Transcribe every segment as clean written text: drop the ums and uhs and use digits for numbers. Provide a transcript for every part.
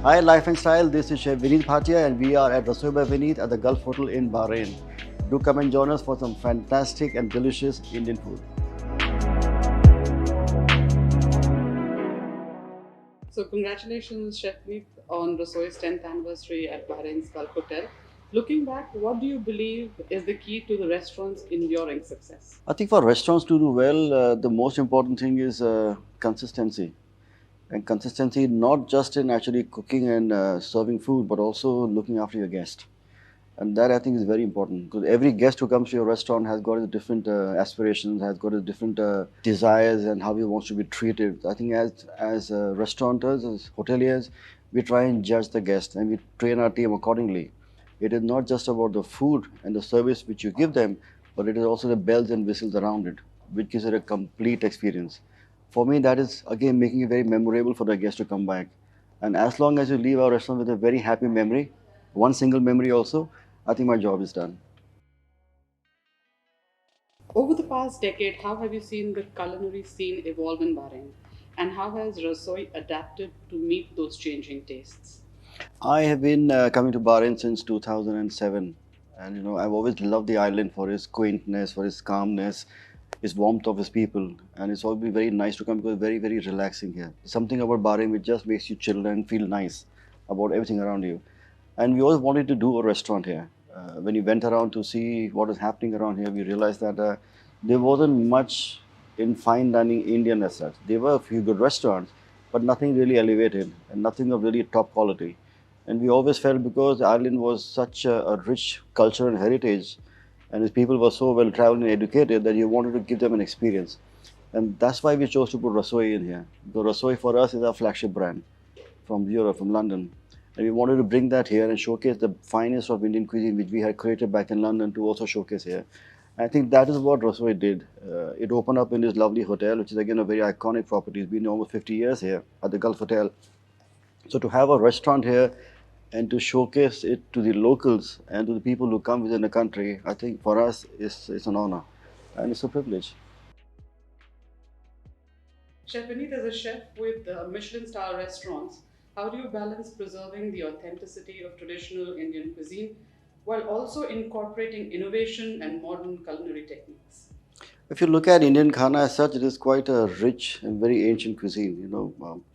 Hi, Life and Style. This is Chef Vineet Bhatia, and we are at Rasoi by Vineet at the Gulf Hotel in Bahrain. Do come and join us for some fantastic and delicious Indian food. So, congratulations, Chef Vineet, on Rasoi's 10th anniversary at Bahrain's Gulf Hotel. Looking back, what do you believe is the key to the restaurant's enduring success? I think for restaurants to do well, the most important thing is consistency. And consistency not just in actually cooking and serving food, but also looking after your guest. And that I think is very important because every guest who comes to your restaurant has got his different aspirations, has got his different desires, and how he wants to be treated. I think as restaurateurs, as hoteliers, we try and judge the guest and we train our team accordingly. It is not just about the food and the service which you give them, but it is also the bells and whistles around it, which gives it a complete experience. For me, that is again making it very memorable for the guest to come back. And as long as you leave our restaurant with a very happy memory, one single memory also, I think my job is done. Over the past decade, how have you seen the culinary scene evolve in Bahrain? And how has Rasoi adapted to meet those changing tastes? I have been coming to Bahrain since 2007, and I've always loved the island for its quaintness, for its calmness, its warmth of its people, and it's always been very nice to come because it's very very relaxing here. Something about Bahrain which just makes you chill and feel nice about everything around you. And we always wanted to do a restaurant here. When we went around to see what is happening around here, we realized that there wasn't much in fine dining Indian as such. There were a few good restaurants, but nothing really elevated and nothing of really top quality. And we always felt because Ireland was such a rich culture and heritage, and its people were so well traveled and educated that you wanted to give them an experience. And that's why we chose to put Rasoi in here. Because Rasoi for us is our flagship brand from Europe, from London. And we wanted to bring that here and showcase the finest of Indian cuisine, which we had created back in London, to also showcase here. I think that is what Rasoi did. It opened up in this lovely hotel, which is again a very iconic property. It's been almost 50 years here at the Gulf Hotel. So to have a restaurant here and to showcase it to the locals and to the people who come within the country, I think for us is an honor and it's a privilege. Chef Vineet, as a chef with Michelin-star restaurants, how do you balance preserving the authenticity of traditional Indian cuisine while also incorporating innovation and modern culinary techniques? If you look at Indian khana as such, it is quite a rich and very ancient cuisine.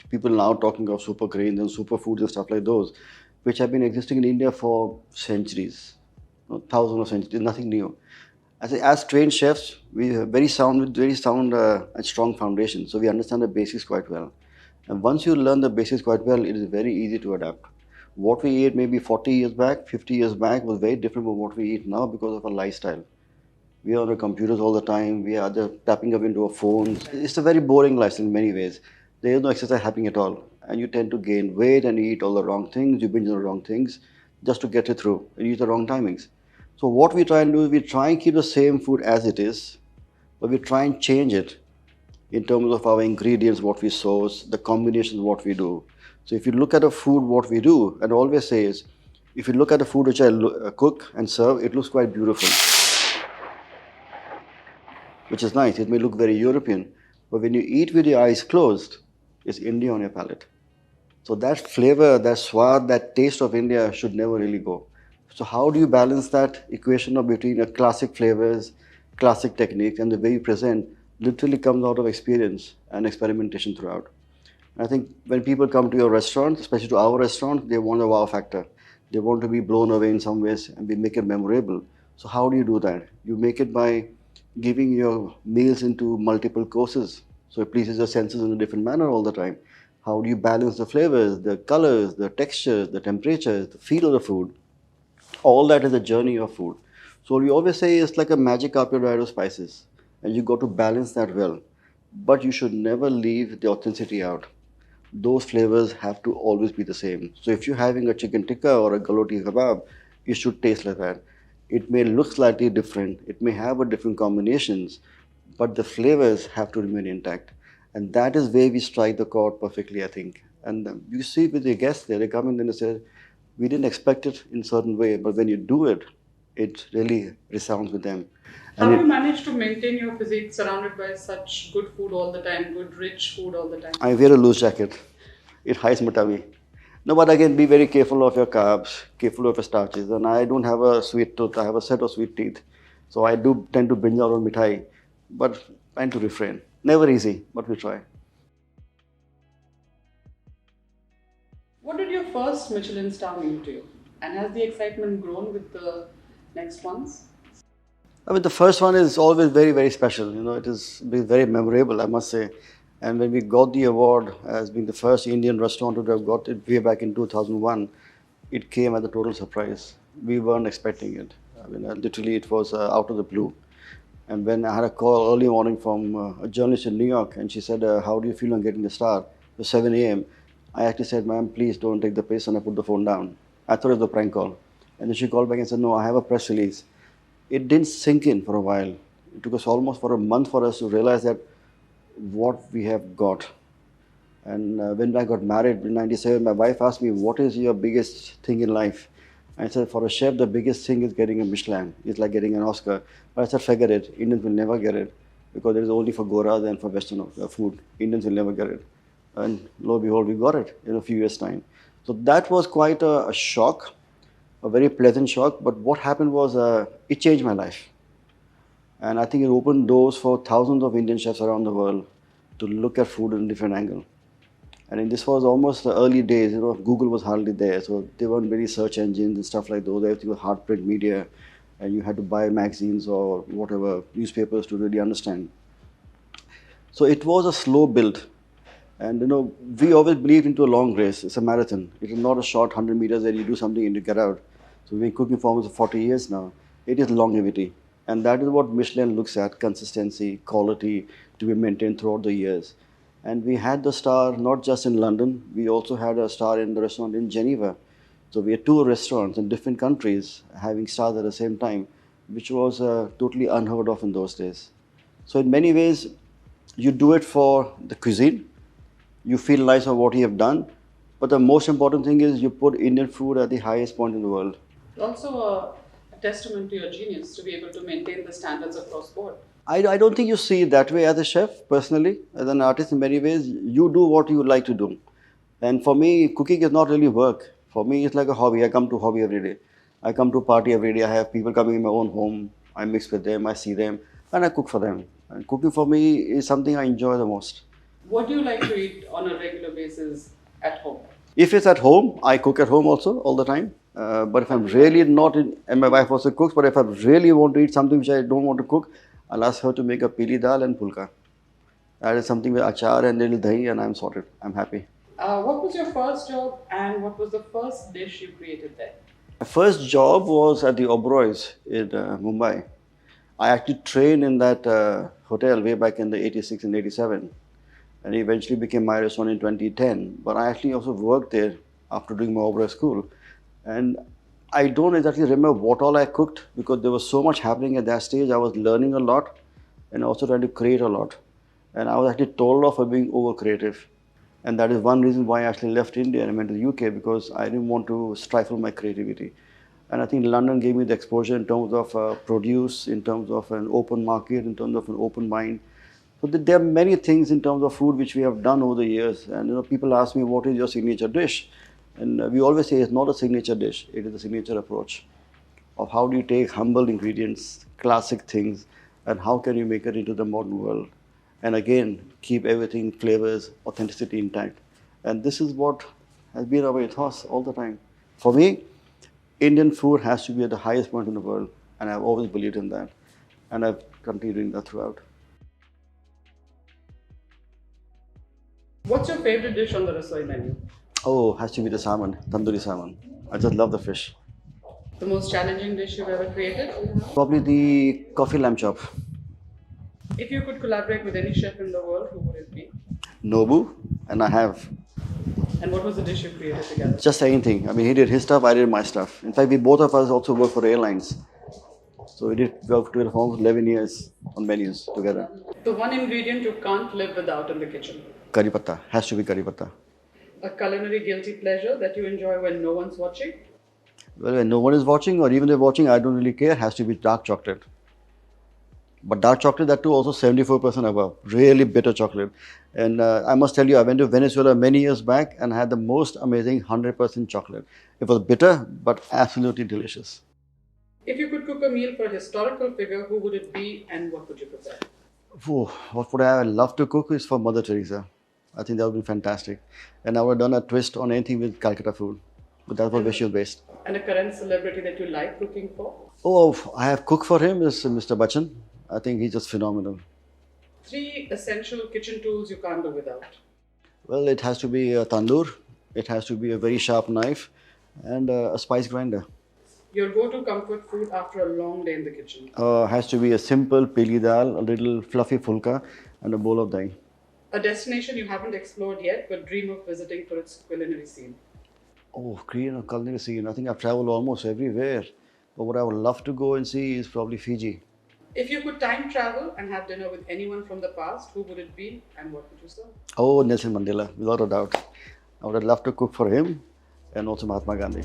People now talking of super grains and superfoods and stuff like those, which have been existing in India for centuries, thousands of centuries, nothing new. As trained chefs, we are very sound and strong foundation. So we understand the basics quite well. And once you learn the basics quite well, it is very easy to adapt. What we ate maybe 40 years back, 50 years back was very different from what we eat now because of our lifestyle. We are on our computers all the time. We are just tapping up into our phones. It's a very boring lifestyle in many ways. There is no exercise happening at all. And you tend to gain weight and you eat all the wrong things. You binge on the wrong things just to get it through. And use the wrong timings. So what we try and do is we try and keep the same food as it is, but we try and change it in terms of our ingredients, what we source, the combinations, what we do. So if you look at a food, what we do, and I always say is, if you look at the food which I cook and serve, it looks quite beautiful, which is nice. It may look very European, but when you eat with your eyes closed, it's India on your palate. So that flavor, that swad, that taste of India should never really go. So how do you balance that equation of between a classic flavors, classic techniques, and the way you present literally comes out of experience and experimentation throughout. I think when people come to your restaurant, especially to our restaurant, they want a wow factor. They want to be blown away in some ways and we make it memorable. So how do you do that? You make it by giving your meals into multiple courses. So it pleases your senses in a different manner all the time. How do you balance the flavors, the colors, the textures, the temperatures, the feel of the food? All that is a journey of food. So we always say it's like a magic carpet ride of spices, and you got to balance that well. But you should never leave the authenticity out. Those flavors have to always be the same. So if you're having a chicken tikka or a galoti kebab, it should taste like that. It may look slightly different. It may have a different combinations, but the flavors have to remain intact. And that is where we strike the chord perfectly, I think. And you see with the guests there, they come in and they say, we didn't expect it in a certain way, but when you do it, it really resounds with them. And How do you it, manage to maintain your physique surrounded by such good food all the time, good rich food all the time? I wear a loose jacket. It hides my tummy. No, but again, be very careful of your carbs, careful of your starches. And I don't have a sweet tooth, I have a set of sweet teeth. So I do tend to binge out on mithai, but trying to refrain. Never easy, but we try. What did your first Michelin star mean to you? And has the excitement grown with the next ones? I mean, the first one is always very, very special. You know, it is been very memorable, I must say. And when we got the award as being the first Indian restaurant to have got it way back in 2001, it came as a total surprise. We weren't expecting it. I mean, literally, it was out of the blue. And when I had a call early morning from a journalist in New York, and she said, "How do you feel on getting the star?" It was 7 a.m. I actually said, "Ma'am, please don't take the piss," and I put the phone down. I thought it was a prank call. And then she called back and said, "No, I have a press release." It didn't sink in for a while. It took us almost for a month for us to realize that what we have got. And when I got married in '97, my wife asked me, "What is your biggest thing in life?" I said, "For a chef, the biggest thing is getting a Michelin. It's like getting an Oscar." But I said, "Forget it. Indians will never get it because it is only for Goras and for Western food. Indians will never get it." And lo and behold, we got it in a few years' time. So that was quite a shock, a very pleasant shock. But what happened was it changed my life. And I think it opened doors for thousands of Indian chefs around the world to look at food in a different angle. And this was almost the early days, you know, Google was hardly there. So there weren't many search engines and stuff like those. Everything was hard print media. And you had to buy magazines or whatever, newspapers to really understand. So it was a slow build. And, you know, we always believed into a long race. It's a marathon. It is not a short 100 meters that you do something and you get out. So we've been cooking for almost 40 years now. It is longevity. And that is what Michelin looks at, consistency, quality to be maintained throughout the years. And we had the star not just in London, we also had a star in the restaurant in Geneva. So we had two restaurants in different countries having stars at the same time, which was totally unheard of in those days. So in many ways, you do it for the cuisine, you feel nice on what you have done, but the most important thing is you put Indian food at the highest point in the world. Also, a testament to your genius to be able to maintain the standards across board. I don't think you see it that way as a chef, personally. As an artist, in many ways, you do what you like to do. And for me, cooking is not really work. For me, it's like a hobby. I come to hobby every day. I come to party every day. I have people coming in my own home. I mix with them, I see them, and I cook for them. And cooking for me is something I enjoy the most. What do you like to eat on a regular basis at home? If it's at home, I cook at home also all the time. But if I'm really not in, and my wife also cooks, but if I really want to eat something which I don't want to cook, I'll ask her to make a pili dal and pulka. That is something with achar and little dahi, and I'm sorted. I'm happy. What was your first job and what was the first dish you created there? My first job was at the Oberoi's in Mumbai. I actually trained in that hotel way back in the 86 and 87. And it eventually became my restaurant in 2010. But I actually also worked there after doing my Oberoi school. And I don't exactly remember what all I cooked because there was so much happening at that stage. I was learning a lot and also trying to create a lot. And I was actually told off for being over creative. And that is one reason why I actually left India and went to the UK because I didn't want to stifle my creativity. And I think London gave me the exposure in terms of produce, in terms of an open market, in terms of an open mind. So there are many things in terms of food which we have done over the years. And you know, people ask me, what is your signature dish? And we always say it's not a signature dish, it is a signature approach of how do you take humble ingredients, classic things, and how can you make it into the modern world. And again, keep everything, flavors, authenticity intact. And this is what has been our ethos all the time. For me, Indian food has to be at the highest point in the world. And I've always believed in that. And I've continued doing that throughout. What's your favorite dish on the Rasoi menu? Oh, has to be the salmon, tandoori salmon. I just love the fish. The most challenging dish you've ever created? Probably the coffee lamb chop. If you could collaborate with any chef in the world, who would it be? Nobu, and I have And what was the dish you created together? just anything. I mean, he did his stuff, I did my stuff. In fact, we both of us also work for airlines. So we did work together for almost 11 years on menus together. The one ingredient you can't live without in the kitchen. Curry patta, has to be curry patta. A culinary guilty pleasure that you enjoy when no one's watching. Well, when no one is watching or even they're watching, I don't really care, has to be dark chocolate. But dark chocolate, that too, also 74% above. Really bitter chocolate. And I must tell you, I went to Venezuela many years back and had the most amazing 100% chocolate. It was bitter, but absolutely delicious. If you could cook a meal for a historical figure, who would it be and what would you prepare? Phew, what would I love to cook is for Mother Teresa. I think that would be fantastic. And I would have done a twist on anything with Calcutta food. But that was where she was based. And a current celebrity that you like cooking for? Oh, I have cooked for him is Mr. Bachchan. I think he's just phenomenal. Three essential kitchen tools you can't do without. Well, it has to be a tandoor, it has to be a very sharp knife, and a spice grinder. Your go-to comfort food after a long day in the kitchen. Has to be a simple pili dal, a little fluffy fulka, and a bowl of dahi. A destination you haven't explored yet but dream of visiting for its culinary scene. Oh, Korean or culinary scene. I think I've traveled almost everywhere. But what I would love to go and see is probably Fiji. If you could time travel and have dinner with anyone from the past, who would it be and what would you serve? Oh, Nelson Mandela, without a doubt. I would have loved to cook for him and also Mahatma Gandhi.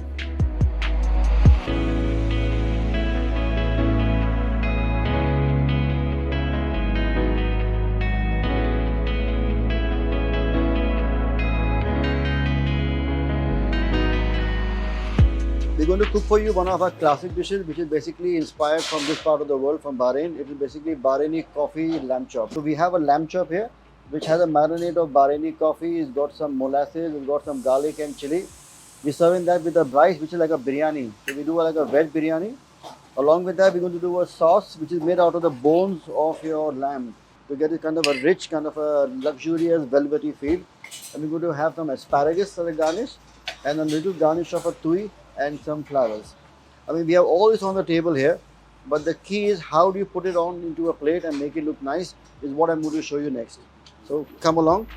We're going to cook for you one of our classic dishes, which is basically inspired from this part of the world, from Bahrain. It is basically Bahraini coffee lamb chop. So we have a lamb chop here, which has a marinade of Bahraini coffee. It's got some molasses, it's got some garlic and chili. We're serving that with a rice, which is like a biryani. So we do like a veg biryani. Along with that, we're going to do a sauce, which is made out of the bones of your lamb to get a kind of a rich, kind of a luxurious, velvety feel. And we're going to have some asparagus as a garnish and a little garnish of a tui and some flowers. I mean, we have all this on the table here, but the key is how do you put it on into a plate and make it look nice is what I'm going to show you next. So come along.